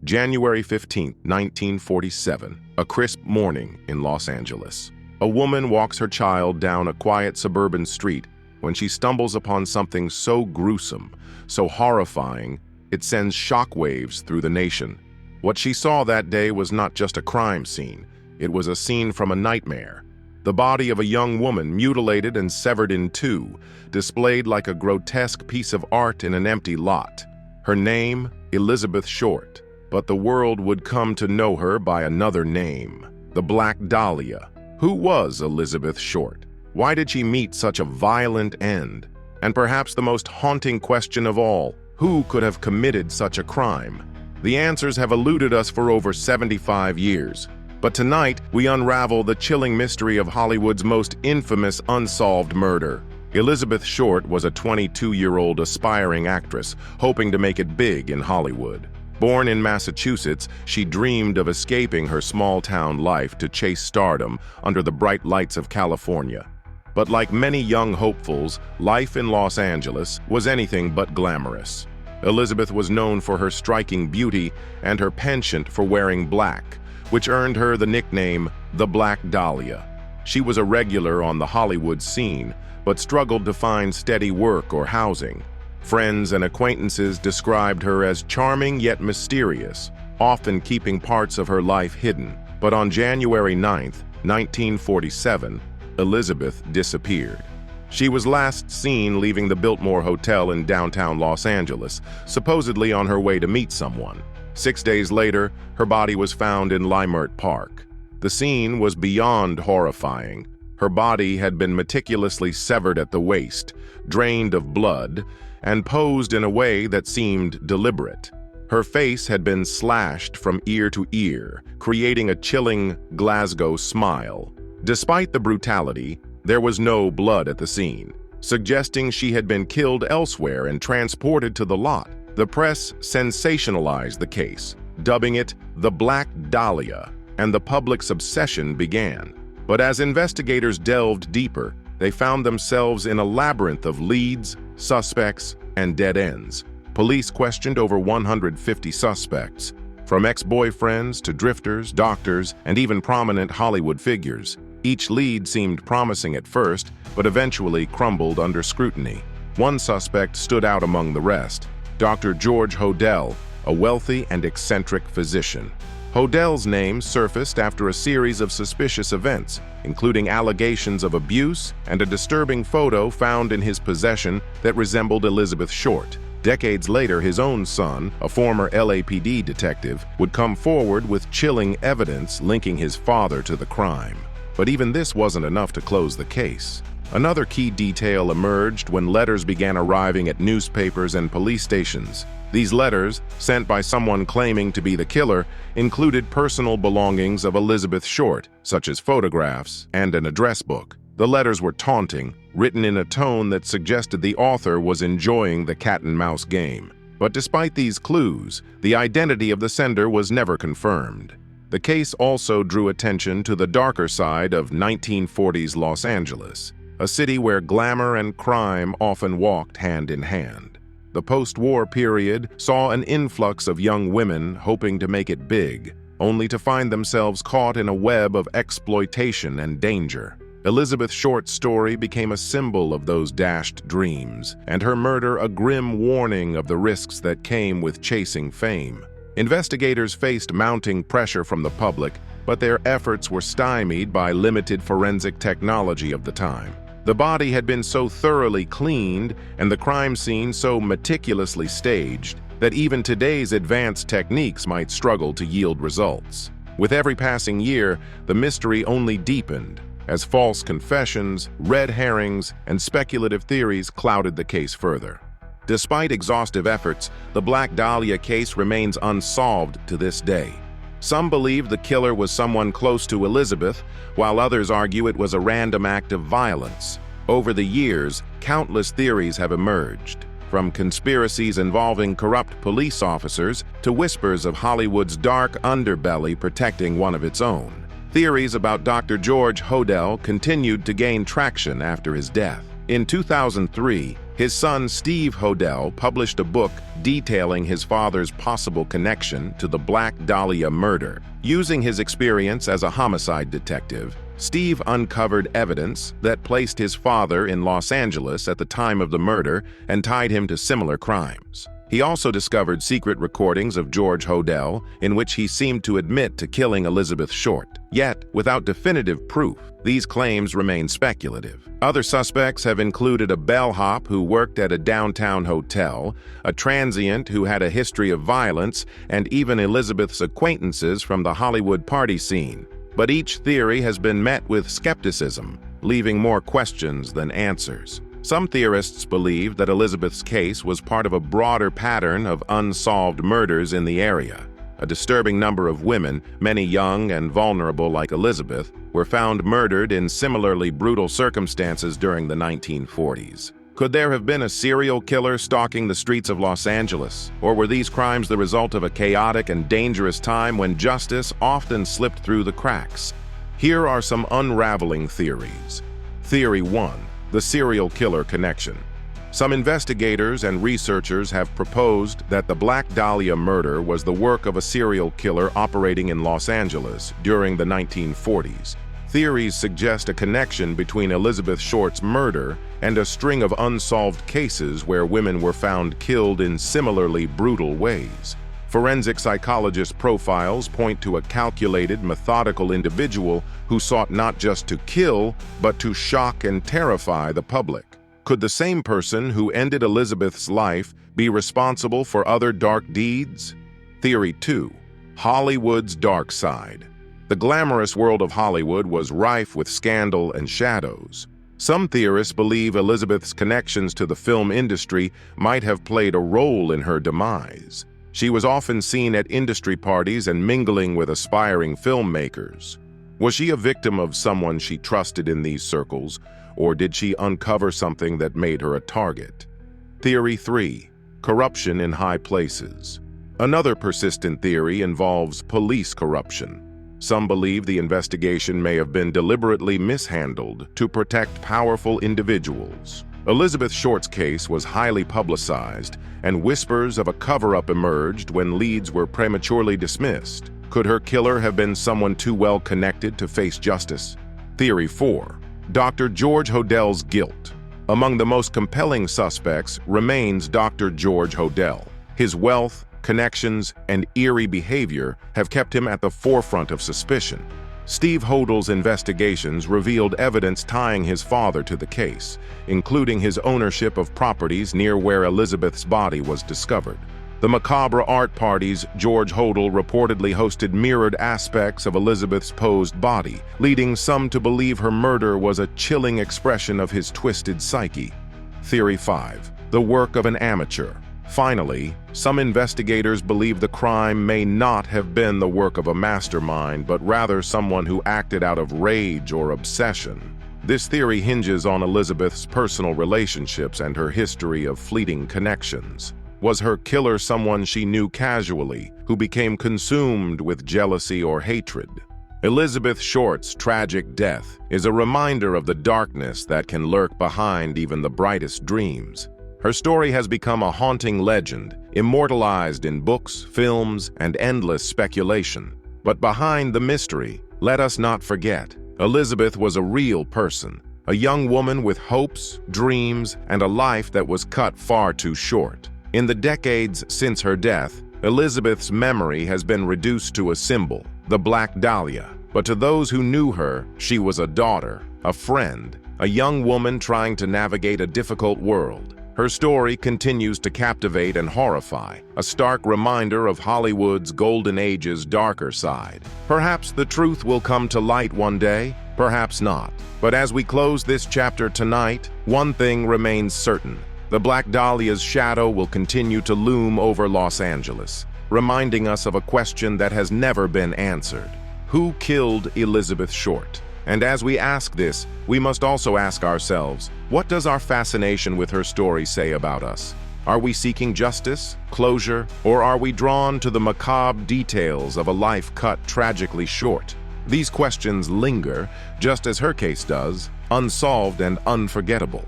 January 15, 1947, a crisp morning in Los Angeles. A woman walks her child down a quiet suburban street when she stumbles upon something so gruesome, so horrifying, it sends shockwaves through the nation. What she saw that day was not just a crime scene, it was a scene from a nightmare. The body of a young woman, mutilated and severed in two, displayed like a grotesque piece of art in an empty lot. Her name, Elizabeth Short, but the world would come to know her by another name, the Black Dahlia. Who was Elizabeth Short? Why did she meet such a violent end? And perhaps the most haunting question of all, who could have committed such a crime? The answers have eluded us for over 75 years. But tonight, we unravel the chilling mystery of Hollywood's most infamous unsolved murder. Elizabeth Short was a 22-year-old aspiring actress, hoping to make it big in Hollywood. Born in Massachusetts, she dreamed of escaping her small-town life to chase stardom under the bright lights of California. But like many young hopefuls, life in Los Angeles was anything but glamorous. Elizabeth was known for her striking beauty and her penchant for wearing black, which earned her the nickname the Black Dahlia. She was a regular on the Hollywood scene, but struggled to find steady work or housing. Friends and acquaintances described her as charming yet mysterious, often keeping parts of her life hidden. But on January 9, 1947, Elizabeth disappeared. She was last seen leaving the Biltmore Hotel in downtown Los Angeles, supposedly on her way to meet someone. 6 days later, her body was found in Leimert Park. The scene was beyond horrifying. Her body had been meticulously severed at the waist, drained of blood, and posed in a way that seemed deliberate. Her face had been slashed from ear to ear, creating a chilling Glasgow smile. Despite the brutality, there was no blood at the scene, suggesting she had been killed elsewhere and transported to the lot. The press sensationalized the case, dubbing it the Black Dahlia, and the public's obsession began. But as investigators delved deeper, they found themselves in a labyrinth of leads, suspects, and dead ends. Police questioned over 150 suspects, from ex-boyfriends to drifters, doctors, and even prominent Hollywood figures. Each lead seemed promising at first, but eventually crumbled under scrutiny. One suspect stood out among the rest, Dr. George Hodel, a wealthy and eccentric physician. Hodel's name surfaced after a series of suspicious events, including allegations of abuse and a disturbing photo found in his possession that resembled Elizabeth Short. Decades later, his own son, a former LAPD detective, would come forward with chilling evidence linking his father to the crime. But even this wasn't enough to close the case. Another key detail emerged when letters began arriving at newspapers and police stations. These letters, sent by someone claiming to be the killer, included personal belongings of Elizabeth Short, such as photographs and an address book. The letters were taunting, written in a tone that suggested the author was enjoying the cat-and-mouse game. But despite these clues, the identity of the sender was never confirmed. The case also drew attention to the darker side of 1940s Los Angeles, a city where glamour and crime often walked hand in hand. The post-war period saw an influx of young women hoping to make it big, only to find themselves caught in a web of exploitation and danger. Elizabeth Short's story became a symbol of those dashed dreams, and her murder a grim warning of the risks that came with chasing fame. Investigators faced mounting pressure from the public, but their efforts were stymied by limited forensic technology of the time. The body had been so thoroughly cleaned and the crime scene so meticulously staged that even today's advanced techniques might struggle to yield results. With every passing year, the mystery only deepened, as false confessions, red herrings, and speculative theories clouded the case further. Despite exhaustive efforts, the Black Dahlia case remains unsolved to this day. Some believe the killer was someone close to Elizabeth, while others argue it was a random act of violence. Over the years, countless theories have emerged, from conspiracies involving corrupt police officers to whispers of Hollywood's dark underbelly protecting one of its own. Theories about Dr. George Hodel continued to gain traction after his death. In 2003, His son, Steve Hodel, published a book detailing his father's possible connection to the Black Dahlia murder. Using his experience as a homicide detective, Steve uncovered evidence that placed his father in Los Angeles at the time of the murder and tied him to similar crimes. He also discovered secret recordings of George Hodel in which he seemed to admit to killing Elizabeth Short. Yet, without definitive proof, these claims remain speculative. Other suspects have included a bellhop who worked at a downtown hotel, a transient who had a history of violence, and even Elizabeth's acquaintances from the Hollywood party scene. But each theory has been met with skepticism, leaving more questions than answers. Some theorists believe that Elizabeth's case was part of a broader pattern of unsolved murders in the area. A disturbing number of women, many young and vulnerable like Elizabeth, were found murdered in similarly brutal circumstances during the 1940s. Could there have been a serial killer stalking the streets of Los Angeles? Or were these crimes the result of a chaotic and dangerous time when justice often slipped through the cracks? Here are some unraveling theories. Theory 1. The serial killer connection. Some investigators and researchers have proposed that the Black Dahlia murder was the work of a serial killer operating in Los Angeles during the 1940s. Theories suggest a connection between Elizabeth Short's murder and a string of unsolved cases where women were found killed in similarly brutal ways. Forensic psychologist profiles point to a calculated, methodical individual who sought not just to kill, but to shock and terrify the public. Could the same person who ended Elizabeth's life be responsible for other dark deeds? Theory 2. Hollywood's dark side. The glamorous world of Hollywood was rife with scandal and shadows. Some theorists believe Elizabeth's connections to the film industry might have played a role in her demise. She was often seen at industry parties and mingling with aspiring filmmakers. Was she a victim of someone she trusted in these circles, or did she uncover something that made her a target? Theory 3. Corruption in high places. Another persistent theory involves police corruption. Some believe the investigation may have been deliberately mishandled to protect powerful individuals. Elizabeth Short's case was highly publicized, and whispers of a cover-up emerged when leads were prematurely dismissed. Could her killer have been someone too well connected to face justice? Theory 4. Dr. George Hodel's guilt. Among the most compelling suspects remains Dr. George Hodel. His wealth, connections, and eerie behavior have kept him at the forefront of suspicion. Steve Hodel's investigations revealed evidence tying his father to the case, including his ownership of properties near where Elizabeth's body was discovered. The macabre art parties George Hodel reportedly hosted mirrored aspects of Elizabeth's posed body, leading some to believe her murder was a chilling expression of his twisted psyche. Theory 5. The work of an amateur. Finally, some investigators believe the crime may not have been the work of a mastermind, but rather someone who acted out of rage or obsession. This theory hinges on Elizabeth's personal relationships and her history of fleeting connections. Was her killer someone she knew casually, who became consumed with jealousy or hatred? Elizabeth Short's tragic death is a reminder of the darkness that can lurk behind even the brightest dreams. Her story has become a haunting legend, immortalized in books, films, and endless speculation. But behind the mystery, let us not forget, Elizabeth was a real person, a young woman with hopes, dreams, and a life that was cut far too short. In the decades since her death, Elizabeth's memory has been reduced to a symbol, the Black Dahlia. But to those who knew her, she was a daughter, a friend, a young woman trying to navigate a difficult world. Her story continues to captivate and horrify, a stark reminder of Hollywood's golden age's darker side. Perhaps the truth will come to light one day, perhaps not. But as we close this chapter tonight, one thing remains certain. The Black Dahlia's shadow will continue to loom over Los Angeles, reminding us of a question that has never been answered. Who killed Elizabeth Short? And as we ask this, we must also ask ourselves, what does our fascination with her story say about us? Are we seeking justice, closure, or are we drawn to the macabre details of a life cut tragically short? These questions linger, just as her case does, unsolved and unforgettable.